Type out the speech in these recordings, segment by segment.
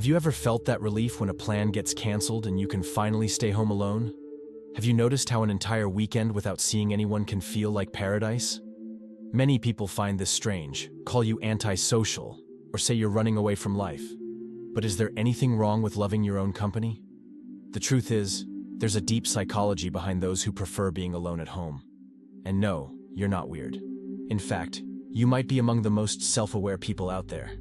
Have you ever felt that relief when a plan gets canceled and you can finally stay home alone? Have you noticed how an entire weekend without seeing anyone can feel like paradise? Many people find this strange, call you antisocial, or say you're running away from life. But is there anything wrong with loving your own company? The truth is, there's a deep psychology behind those who prefer being alone at home. And no, you're not weird. In fact, you might be among the most self-aware people out there.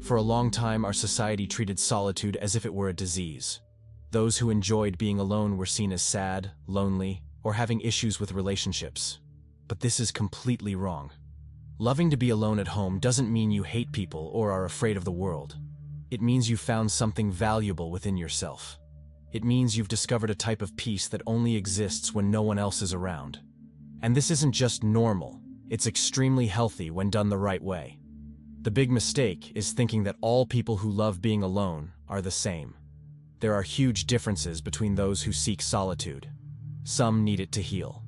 For a long time, our society treated solitude as if it were a disease. Those who enjoyed being alone were seen as sad, lonely, or having issues with relationships. But this is completely wrong. Loving to be alone at home doesn't mean you hate people or are afraid of the world. It means you found something valuable within yourself. It means you've discovered a type of peace that only exists when no one else is around. And this isn't just normal, it's extremely healthy when done the right way. The big mistake is thinking that all people who love being alone are the same. There are huge differences between those who seek solitude. Some need it to heal.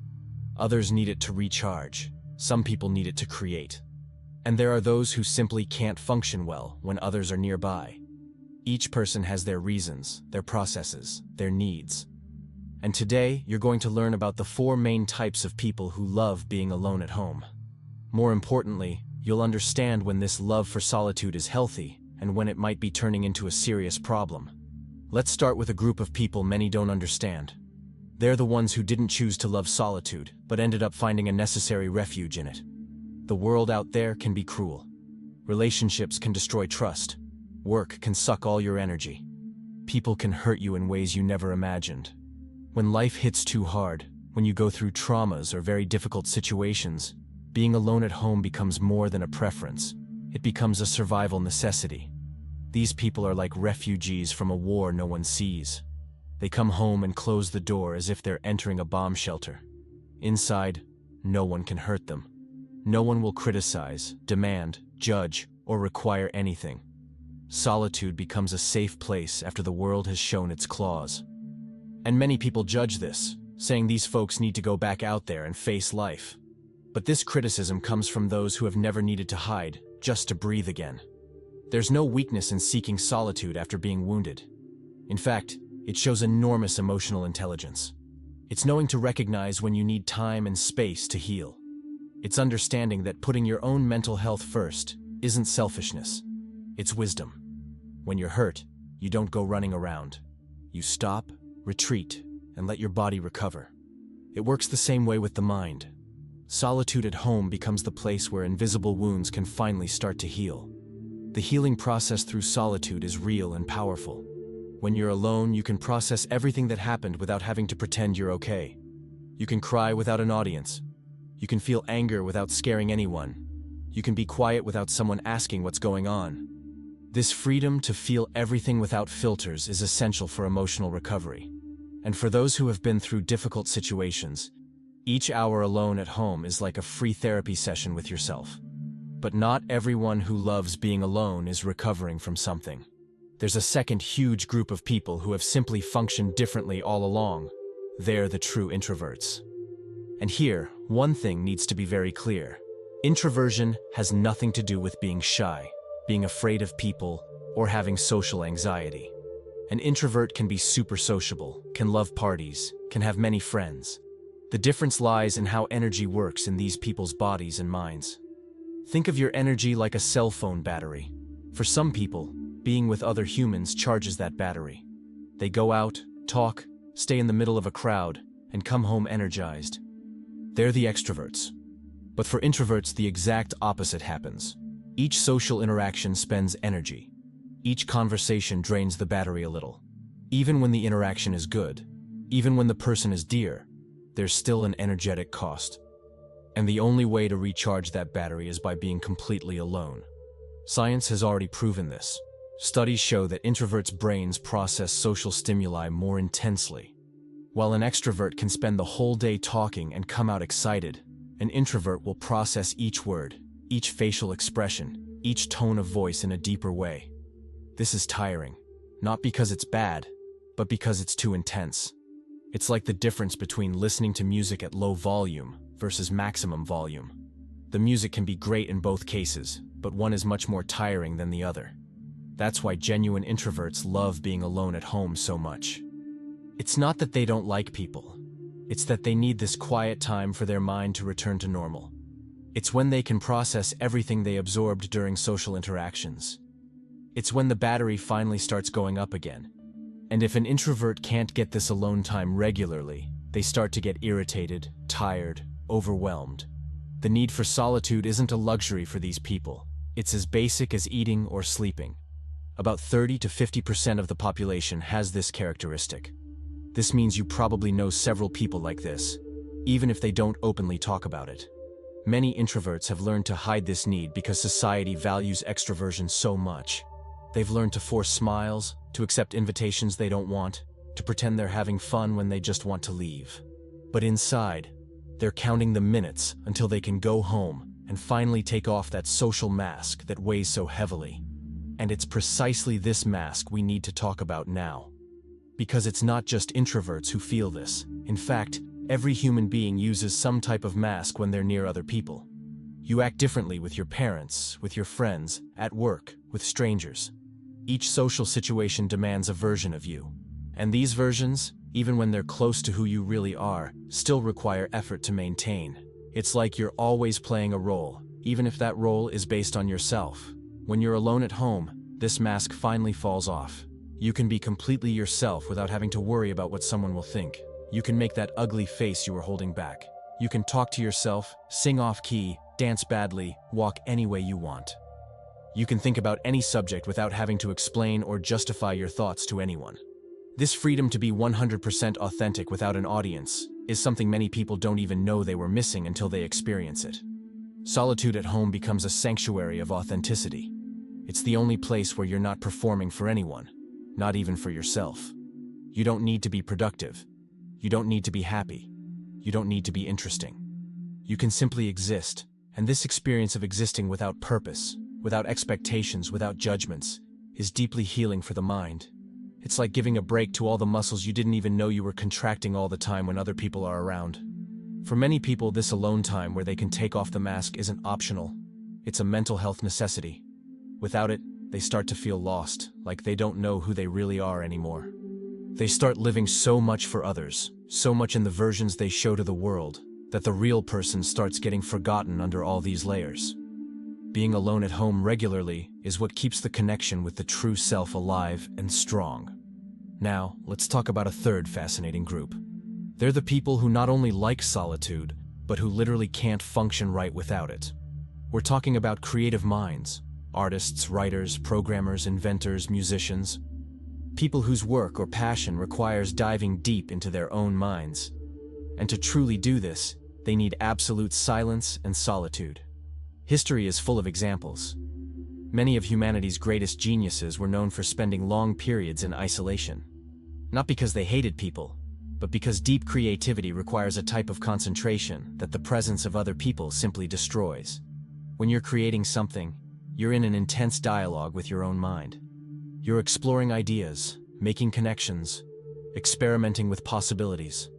Others need it to recharge. Some people need it to create. And there are those who simply can't function well when others are nearby. Each person has their reasons, their processes, their needs. And today, you're going to learn about the 4 main types of people who love being alone at home. More importantly, you'll understand when this love for solitude is healthy and when it might be turning into a serious problem. Let's start with a group of people many don't understand. They're the ones who didn't choose to love solitude, but ended up finding a necessary refuge in it. The world out there can be cruel. Relationships can destroy trust. Work can suck all your energy. People can hurt you in ways you never imagined. When life hits too hard, when you go through traumas or very difficult situations, being alone at home becomes more than a preference. It becomes a survival necessity. These people are like refugees from a war no one sees. They come home and close the door as if they're entering a bomb shelter. Inside, no one can hurt them. No one will criticize, demand, judge, or require anything. Solitude becomes a safe place after the world has shown its claws. And many people judge this, saying these folks need to go back out there and face life. But this criticism comes from those who have never needed to hide, just to breathe again. There's no weakness in seeking solitude after being wounded. In fact, it shows enormous emotional intelligence. It's knowing to recognize when you need time and space to heal. It's understanding that putting your own mental health first isn't selfishness. It's wisdom. When you're hurt, you don't go running around. You stop, retreat, and let your body recover. It works the same way with the mind. Solitude at home becomes the place where invisible wounds can finally start to heal. The healing process through solitude is real and powerful. When you're alone, you can process everything that happened without having to pretend you're okay. You can cry without an audience. You can feel anger without scaring anyone. You can be quiet without someone asking what's going on. This freedom to feel everything without filters is essential for emotional recovery. And for those who have been through difficult situations, each hour alone at home is like a free therapy session with yourself. But not everyone who loves being alone is recovering from something. There's a second huge group of people who have simply functioned differently all along. They're the true introverts. And here, one thing needs to be very clear. Introversion has nothing to do with being shy, being afraid of people, or having social anxiety. An introvert can be super sociable, can love parties, can have many friends. The difference lies in how energy works in these people's bodies and minds. Think of your energy like a cell phone battery. For some people, being with other humans charges that battery. They go out, talk, stay in the middle of a crowd, and come home energized. They're the extroverts. But for introverts, the exact opposite happens. Each social interaction spends energy. Each conversation drains the battery a little. Even when the interaction is good, even when the person is dear, there's still an energetic cost. And the only way to recharge that battery is by being completely alone. Science has already proven this. Studies show that introverts' brains process social stimuli more intensely. While an extrovert can spend the whole day talking and come out excited, an introvert will process each word, each facial expression, each tone of voice in a deeper way. This is tiring, not because it's bad, but because it's too intense. It's like the difference between listening to music at low volume versus maximum volume. The music can be great in both cases, but one is much more tiring than the other. That's why genuine introverts love being alone at home so much. It's not that they don't like people. It's that they need this quiet time for their mind to return to normal. It's when they can process everything they absorbed during social interactions. It's when the battery finally starts going up again. And if an introvert can't get this alone time regularly, they start to get irritated, tired, overwhelmed. The need for solitude isn't a luxury for these people. It's as basic as eating or sleeping. About 30 to 50% of the population has this characteristic. This means you probably know several people like this, even if they don't openly talk about it. Many introverts have learned to hide this need because society values extroversion so much. They've learned to force smiles, to accept invitations they don't want, to pretend they're having fun when they just want to leave. But inside, they're counting the minutes until they can go home and finally take off that social mask that weighs so heavily. And it's precisely this mask we need to talk about now. Because it's not just introverts who feel this. In fact, every human being uses some type of mask when they're near other people. You act differently with your parents, with your friends, at work, with strangers. Each social situation demands a version of you. And these versions, even when they're close to who you really are, still require effort to maintain. It's like you're always playing a role, even if that role is based on yourself. When you're alone at home, this mask finally falls off. You can be completely yourself without having to worry about what someone will think. You can make that ugly face you were holding back. You can talk to yourself, sing off key, dance badly, walk any way you want. You can think about any subject without having to explain or justify your thoughts to anyone. This freedom to be 100% authentic without an audience is something many people don't even know they were missing until they experience it. Solitude at home becomes a sanctuary of authenticity. It's the only place where you're not performing for anyone, not even for yourself. You don't need to be productive. You don't need to be happy. You don't need to be interesting. You can simply exist, and this experience of existing without purpose, without expectations, without judgments, is deeply healing for the mind. It's like giving a break to all the muscles you didn't even know you were contracting all the time when other people are around. For many people, this alone time where they can take off the mask isn't optional. It's a mental health necessity. Without it, they start to feel lost, like they don't know who they really are anymore. They start living so much for others, so much in the versions they show to the world, that the real person starts getting forgotten under all these layers. Being alone at home regularly is what keeps the connection with the true self alive and strong. Now, let's talk about a third fascinating group. They're the people who not only like solitude, but who literally can't function right without it. We're talking about creative minds, artists, writers, programmers, inventors, musicians, people whose work or passion requires diving deep into their own minds. And to truly do this, they need absolute silence and solitude. History is full of examples. Many of humanity's greatest geniuses were known for spending long periods in isolation. Not because they hated people, but because deep creativity requires a type of concentration that the presence of other people simply destroys. When you're creating something, you're in an intense dialogue with your own mind. You're exploring ideas, making connections, experimenting with possibilities.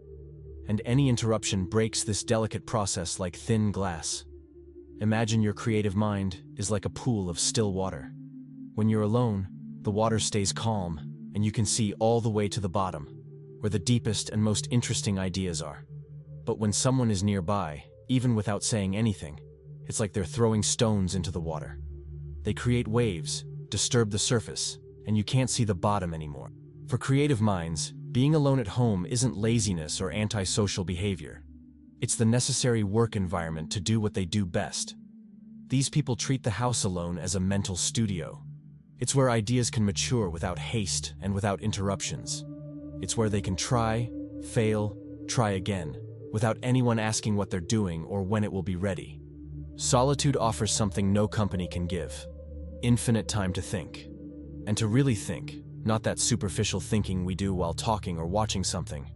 And any interruption breaks this delicate process like thin glass. Imagine your creative mind is like a pool of still water. When you're alone, the water stays calm, and you can see all the way to the bottom, where the deepest and most interesting ideas are. But when someone is nearby, even without saying anything, it's like they're throwing stones into the water. They create waves, disturb the surface, and you can't see the bottom anymore. For creative minds, being alone at home isn't laziness or antisocial behavior. It's the necessary work environment to do what they do best. These people treat the house alone as a mental studio. It's where ideas can mature without haste and without interruptions. It's where they can try, fail, try again, without anyone asking what they're doing or when it will be ready. Solitude offers something no company can give: infinite time to think. And to really think, not that superficial thinking we do while talking or watching something,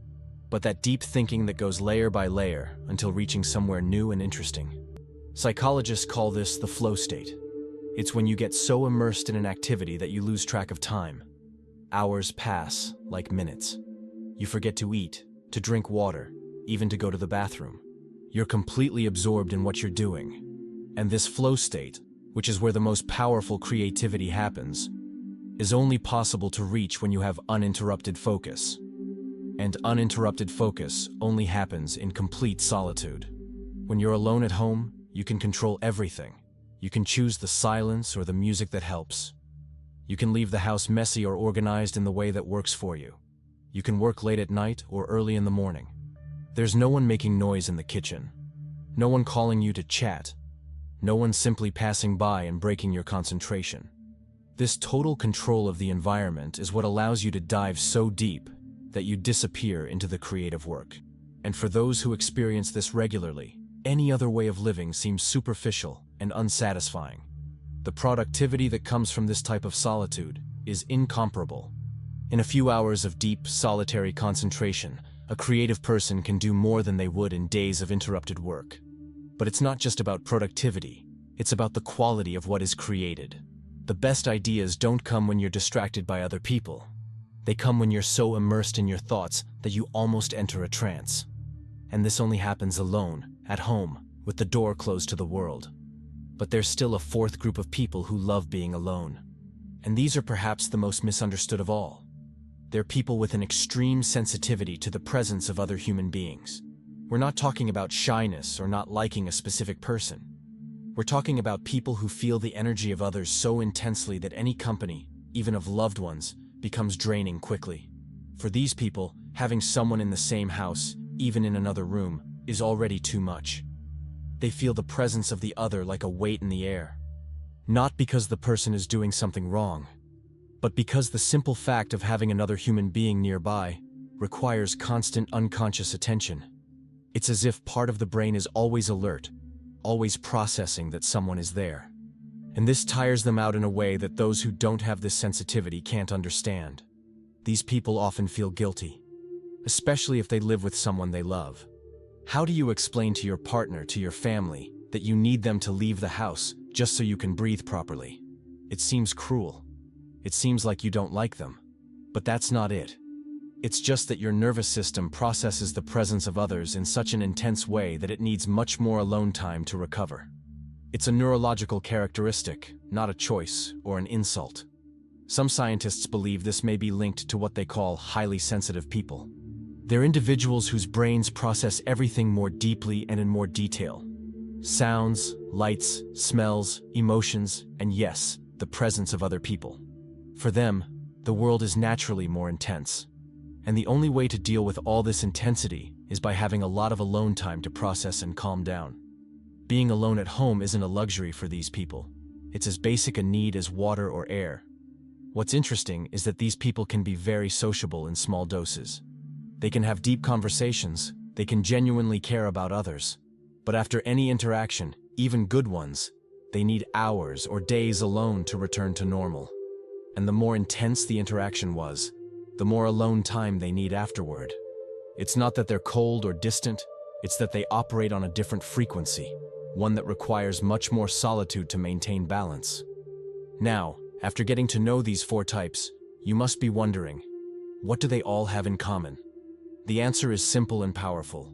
but that deep thinking that goes layer by layer until reaching somewhere new and interesting. Psychologists call this the flow state. It's when you get so immersed in an activity that you lose track of time. Hours pass like minutes. You forget to eat, to drink water, even to go to the bathroom. You're completely absorbed in what you're doing. And this flow state, which is where the most powerful creativity happens, is only possible to reach when you have uninterrupted focus. And uninterrupted focus only happens in complete solitude. When you're alone at home, you can control everything. You can choose the silence or the music that helps. You can leave the house messy or organized in the way that works for you. You can work late at night or early in the morning. There's no one making noise in the kitchen. No one calling you to chat. No one simply passing by and breaking your concentration. This total control of the environment is what allows you to dive so deep that you disappear into the creative work. And for those who experience this regularly, any other way of living seems superficial and unsatisfying. The productivity that comes from this type of solitude is incomparable. In a few hours of deep, solitary concentration, a creative person can do more than they would in days of interrupted work. But it's not just about productivity, it's about the quality of what is created. The best ideas don't come when you're distracted by other people. They come when you're so immersed in your thoughts that you almost enter a trance. And this only happens alone, at home, with the door closed to the world. But there's still a fourth group of people who love being alone. And these are perhaps the most misunderstood of all. They're people with an extreme sensitivity to the presence of other human beings. We're not talking about shyness or not liking a specific person. We're talking about people who feel the energy of others so intensely that any company, even of loved ones, becomes draining quickly. For these people, having someone in the same house, even in another room, is already too much. They feel the presence of the other like a weight in the air. Not because the person is doing something wrong, but because the simple fact of having another human being nearby requires constant unconscious attention. It's as if part of the brain is always alert, always processing that someone is there. And this tires them out in a way that those who don't have this sensitivity can't understand. These people often feel guilty, especially if they live with someone they love. How do you explain to your partner, to your family, that you need them to leave the house just so you can breathe properly? It seems cruel. It seems like you don't like them. But that's not it. It's just that your nervous system processes the presence of others in such an intense way that it needs much more alone time to recover. It's a neurological characteristic, not a choice or an insult. Some scientists believe this may be linked to what they call highly sensitive people. They're individuals whose brains process everything more deeply and in more detail. Sounds, lights, smells, emotions, and yes, the presence of other people. For them, the world is naturally more intense. And the only way to deal with all this intensity is by having a lot of alone time to process and calm down. Being alone at home isn't a luxury for these people. It's as basic a need as water or air. What's interesting is that these people can be very sociable in small doses. They can have deep conversations, they can genuinely care about others. But after any interaction, even good ones, they need hours or days alone to return to normal. And the more intense the interaction was, the more alone time they need afterward. It's not that they're cold or distant, it's that they operate on a different frequency, one that requires much more solitude to maintain balance. Now, after getting to know these four types, you must be wondering, what do they all have in common? The answer is simple and powerful.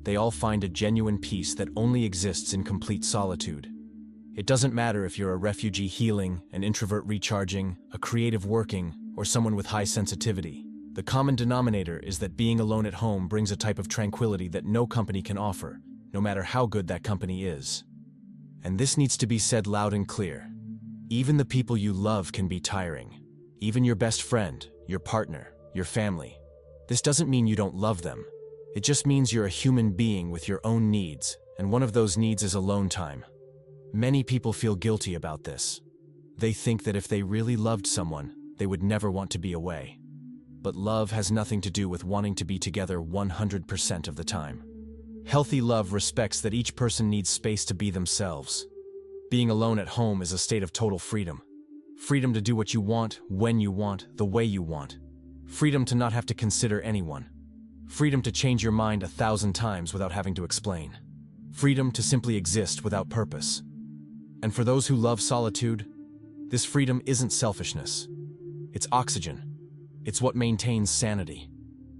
They all find a genuine peace that only exists in complete solitude. It doesn't matter if you're a refugee healing, an introvert recharging, a creative working, or someone with high sensitivity. The common denominator is that being alone at home brings a type of tranquility that no company can offer, no matter how good that company is. And this needs to be said loud and clear. Even the people you love can be tiring. Even your best friend, your partner, your family. This doesn't mean you don't love them. It just means you're a human being with your own needs, and one of those needs is alone time. Many people feel guilty about this. They think that if they really loved someone, they would never want to be away. But love has nothing to do with wanting to be together 100% of the time. Healthy love respects that each person needs space to be themselves. Being alone at home is a state of total freedom. Freedom to do what you want, when you want, the way you want. Freedom to not have to consider anyone. Freedom to change your mind 1,000 times without having to explain. Freedom to simply exist without purpose. And for those who love solitude, this freedom isn't selfishness. It's oxygen. It's what maintains sanity.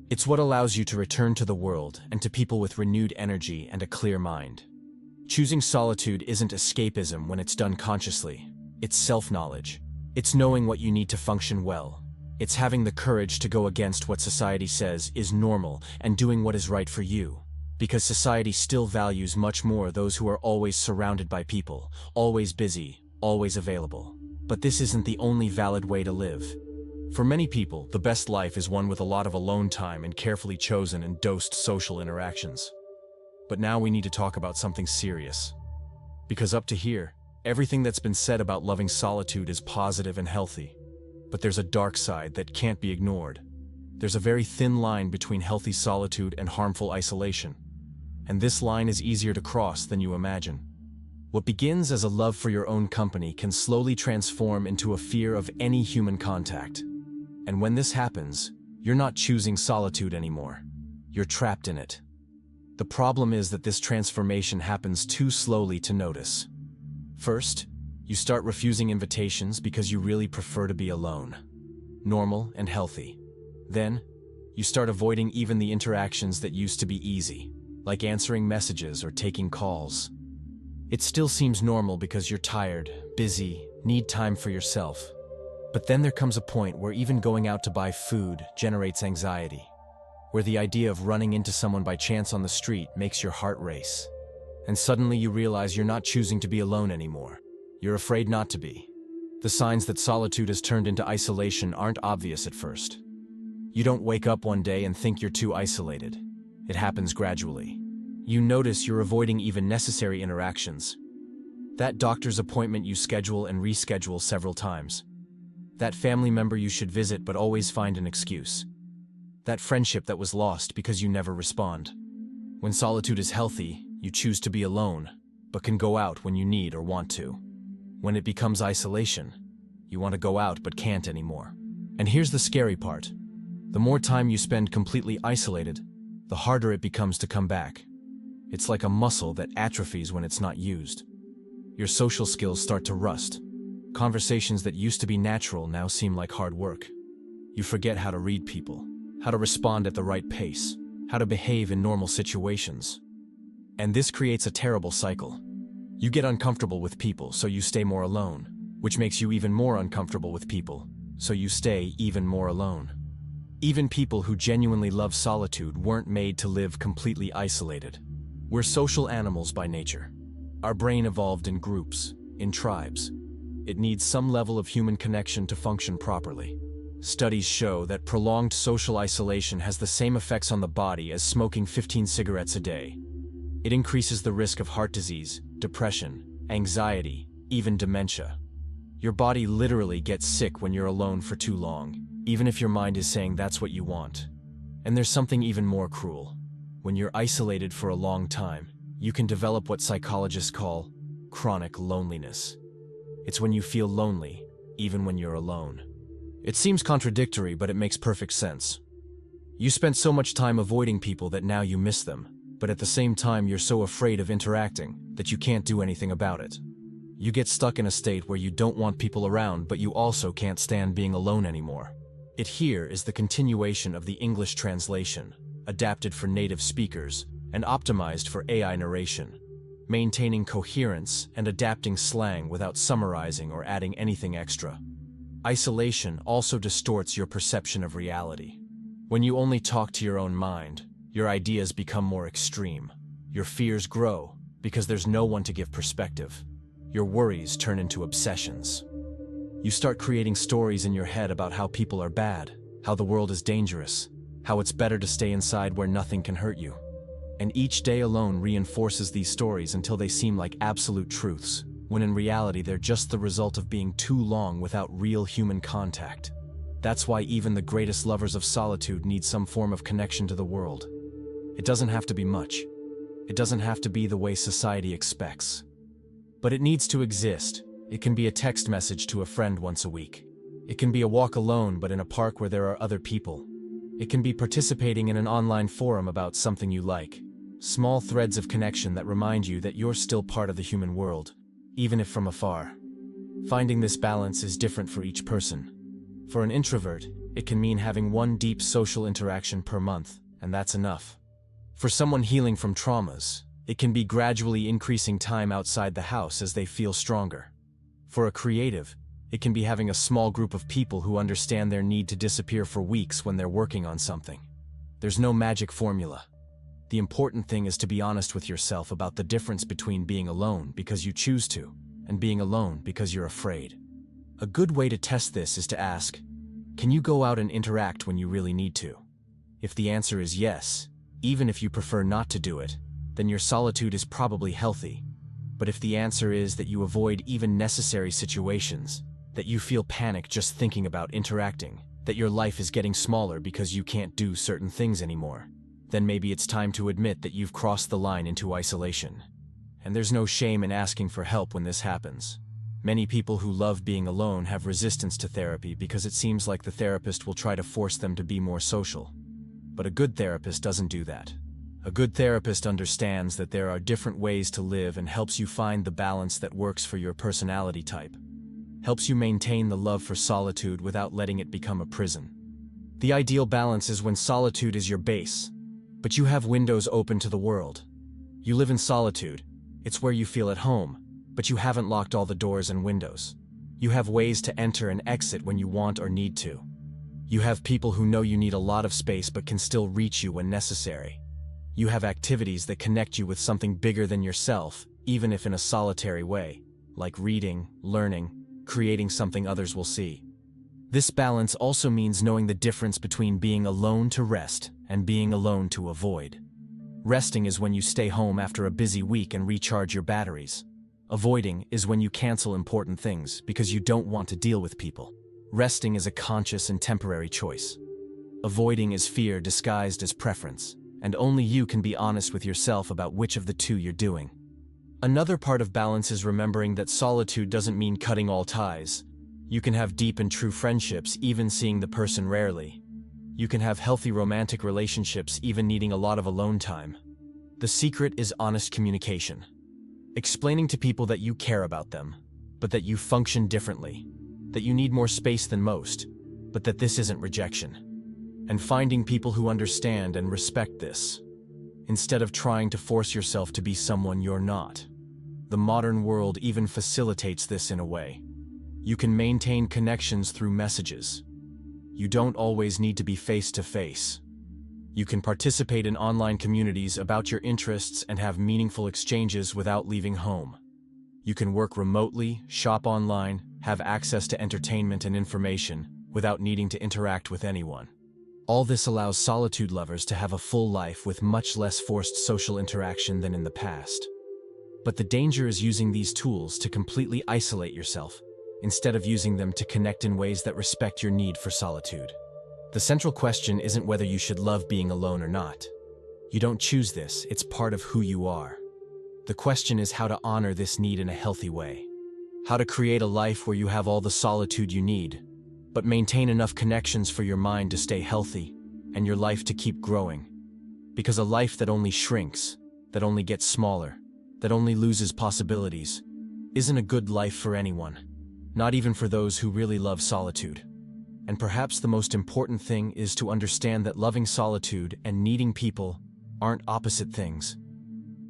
It's what allows you to return to the world and to people with renewed energy and a clear mind. Choosing solitude isn't escapism when it's done consciously. It's self-knowledge. It's knowing what you need to function well. It's having the courage to go against what society says is normal and doing what is right for you. Because society still values much more those who are always surrounded by people, always busy, always available. But this isn't the only valid way to live. For many people, the best life is one with a lot of alone time and carefully chosen and dosed social interactions. But now we need to talk about something serious. Because up to here, everything that's been said about loving solitude is positive and healthy. But there's a dark side that can't be ignored. There's a very thin line between healthy solitude and harmful isolation. And this line is easier to cross than you imagine. What begins as a love for your own company can slowly transform into a fear of any human contact. And when this happens, you're not choosing solitude anymore. You're trapped in it. The problem is that this transformation happens too slowly to notice. First, you start refusing invitations because you really prefer to be alone. Normal and healthy. Then, you start avoiding even the interactions that used to be easy, like answering messages or taking calls. It still seems normal because you're tired, busy, need time for yourself. But then there comes a point where even going out to buy food generates anxiety, where the idea of running into someone by chance on the street makes your heart race. And suddenly you realize you're not choosing to be alone anymore. You're afraid not to be. The signs that solitude has turned into isolation aren't obvious at first. You don't wake up one day and think you're too isolated. It happens gradually. You notice you're avoiding even necessary interactions. That doctor's appointment you schedule and reschedule several times. That family member you should visit but always find an excuse. That friendship that was lost because you never respond. When solitude is healthy, you choose to be alone, but can go out when you need or want to. When it becomes isolation, you want to go out but can't anymore. And here's the scary part. The more time you spend completely isolated, the harder it becomes to come back. It's like a muscle that atrophies when it's not used. Your social skills start to rust. Conversations that used to be natural now seem like hard work. You forget how to read people, how to respond at the right pace, how to behave in normal situations. And this creates a terrible cycle. You get uncomfortable with people, so you stay more alone, which makes you even more uncomfortable with people, so you stay even more alone. Even people who genuinely love solitude weren't made to live completely isolated. We're social animals by nature. Our brain evolved in groups, in tribes. It needs some level of human connection to function properly. Studies show that prolonged social isolation has the same effects on the body as smoking 15 cigarettes a day. It increases the risk of heart disease, depression, anxiety, even dementia. Your body literally gets sick when you're alone for too long, even if your mind is saying that's what you want. And there's something even more cruel. When you're isolated for a long time, you can develop what psychologists call chronic loneliness. It's when you feel lonely, even when you're alone. It seems contradictory, but it makes perfect sense. You spent so much time avoiding people that now you miss them, but at the same time you're so afraid of interacting that you can't do anything about it. You get stuck in a state where you don't want people around, but you also can't stand being alone anymore. It here is the continuation of the English translation, adapted for native speakers and optimized for AI narration, maintaining coherence and adapting slang without summarizing or adding anything extra. Isolation also distorts your perception of reality. When you only talk to your own mind, your ideas become more extreme. Your fears grow because there's no one to give perspective. Your worries turn into obsessions. You start creating stories in your head about how people are bad, how the world is dangerous, how it's better to stay inside where nothing can hurt you. And each day alone reinforces these stories until they seem like absolute truths, when in reality they're just the result of being too long without real human contact. That's why even the greatest lovers of solitude need some form of connection to the world. It doesn't have to be much. It doesn't have to be the way society expects. But it needs to exist. It can be a text message to a friend once a week. It can be a walk alone but in a park where there are other people. It can be participating in an online forum about something you like. Small threads of connection that remind you that you're still part of the human world, even if from afar. Finding this balance is different for each person. For an introvert, it can mean having one deep social interaction per month, and that's enough. For someone healing from traumas, it can be gradually increasing time outside the house as they feel stronger. For a creative, It can be having a small group of people who understand their need to disappear for weeks when they're working on something. There's no magic formula. The important thing is to be honest with yourself about the difference between being alone because you choose to, and being alone because you're afraid. A good way to test this is to ask, can you go out and interact when you really need to? If the answer is yes, even if you prefer not to do it, then your solitude is probably healthy. But if the answer is that you avoid even necessary situations, that you feel panic just thinking about interacting, that your life is getting smaller because you can't do certain things anymore, then maybe it's time to admit that you've crossed the line into isolation. And there's no shame in asking for help when this happens. Many people who love being alone have resistance to therapy because it seems like the therapist will try to force them to be more social. But a good therapist doesn't do that. A good therapist understands that there are different ways to live and helps you find the balance that works for your personality type. Helps you maintain the love for solitude without letting it become a prison. The ideal balance is when solitude is your base, but you have windows open to the world. You live in solitude. It's where you feel at home, but you haven't locked all the doors and windows. You have ways to enter and exit when you want or need to. You have people who know you need a lot of space but can still reach you when necessary. You have activities that connect you with something bigger than yourself, even if in a solitary way, like reading, learning, creating something others will see. This balance also means knowing the difference between being alone to rest and being alone to avoid. Resting is when you stay home after a busy week and recharge your batteries. Avoiding is when you cancel important things because you don't want to deal with people. Resting is a conscious and temporary choice. Avoiding is fear disguised as preference, and only you can be honest with yourself about which of the two you're doing. Another part of balance is remembering that solitude doesn't mean cutting all ties. You can have deep and true friendships even seeing the person rarely. You can have healthy romantic relationships even needing a lot of alone time. The secret is honest communication. Explaining to people that you care about them, but that you function differently, that you need more space than most, but that this isn't rejection. And finding people who understand and respect this, instead of trying to force yourself to be someone you're not. The modern world even facilitates this in a way. You can maintain connections through messages. You don't always need to be face-to-face. You can participate in online communities about your interests and have meaningful exchanges without leaving home. You can work remotely, shop online, have access to entertainment and information without needing to interact with anyone. All this allows solitude lovers to have a full life with much less forced social interaction than in the past. But the danger is using these tools to completely isolate yourself, instead of using them to connect in ways that respect your need for solitude. The central question isn't whether you should love being alone or not. You don't choose this, it's part of who you are. The question is how to honor this need in a healthy way. How to create a life where you have all the solitude you need, but maintain enough connections for your mind to stay healthy and your life to keep growing. Because a life that only shrinks, that only gets smaller, that only loses possibilities, isn't a good life for anyone, not even for those who really love solitude. And perhaps the most important thing is to understand that loving solitude and needing people aren't opposite things.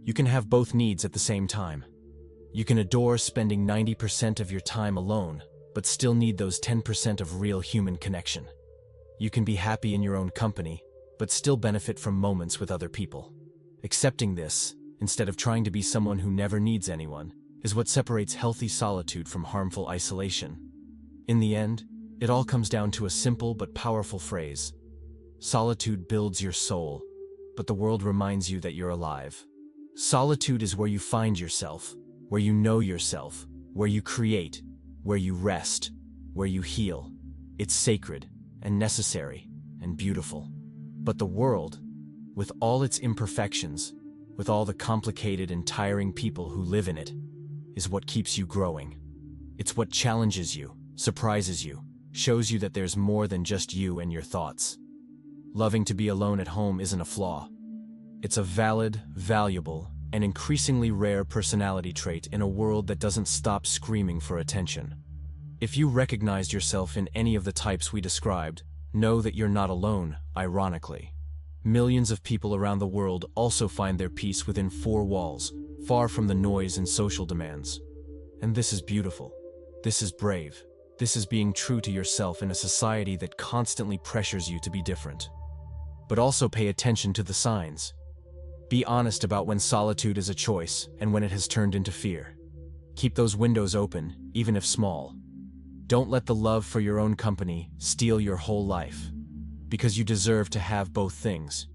You can have both needs at the same time. You can adore spending 90% of your time alone, but still need those 10% of real human connection. You can be happy in your own company, but still benefit from moments with other people. Accepting this, instead of trying to be someone who never needs anyone, is what separates healthy solitude from harmful isolation. In the end, it all comes down to a simple but powerful phrase. Solitude builds your soul, but the world reminds you that you're alive. Solitude is where you find yourself, where you know yourself, where you create, where you rest, where you heal. It's sacred and necessary and beautiful. But the world, with all its imperfections, with all the complicated and tiring people who live in it, is what keeps you growing. It's what challenges you, surprises you, shows you that there's more than just you and your thoughts. Loving to be alone at home isn't a flaw. It's a valid, valuable, and increasingly rare personality trait in a world that doesn't stop screaming for attention. If you recognized yourself in any of the types we described, know that you're not alone, ironically. Millions of people around the world also find their peace within four walls, far from the noise and social demands. And this is beautiful. This is brave. This is being true to yourself in a society that constantly pressures you to be different. But also pay attention to the signs. Be honest about when solitude is a choice and when it has turned into fear. Keep those windows open, even if small. Don't let the love for your own company steal your whole life, because you deserve to have both things.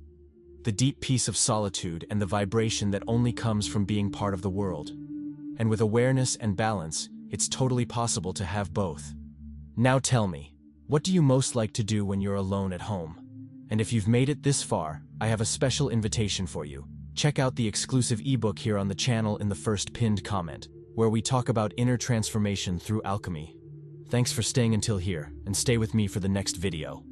The deep peace of solitude and the vibration that only comes from being part of the world. And with awareness and balance, it's totally possible to have both. Now tell me, what do you most like to do when you're alone at home? And if you've made it this far, I have a special invitation for you. Check out the exclusive ebook here on the channel in the first pinned comment, where we talk about inner transformation through alchemy. Thanks for staying until here, and stay with me for the next video.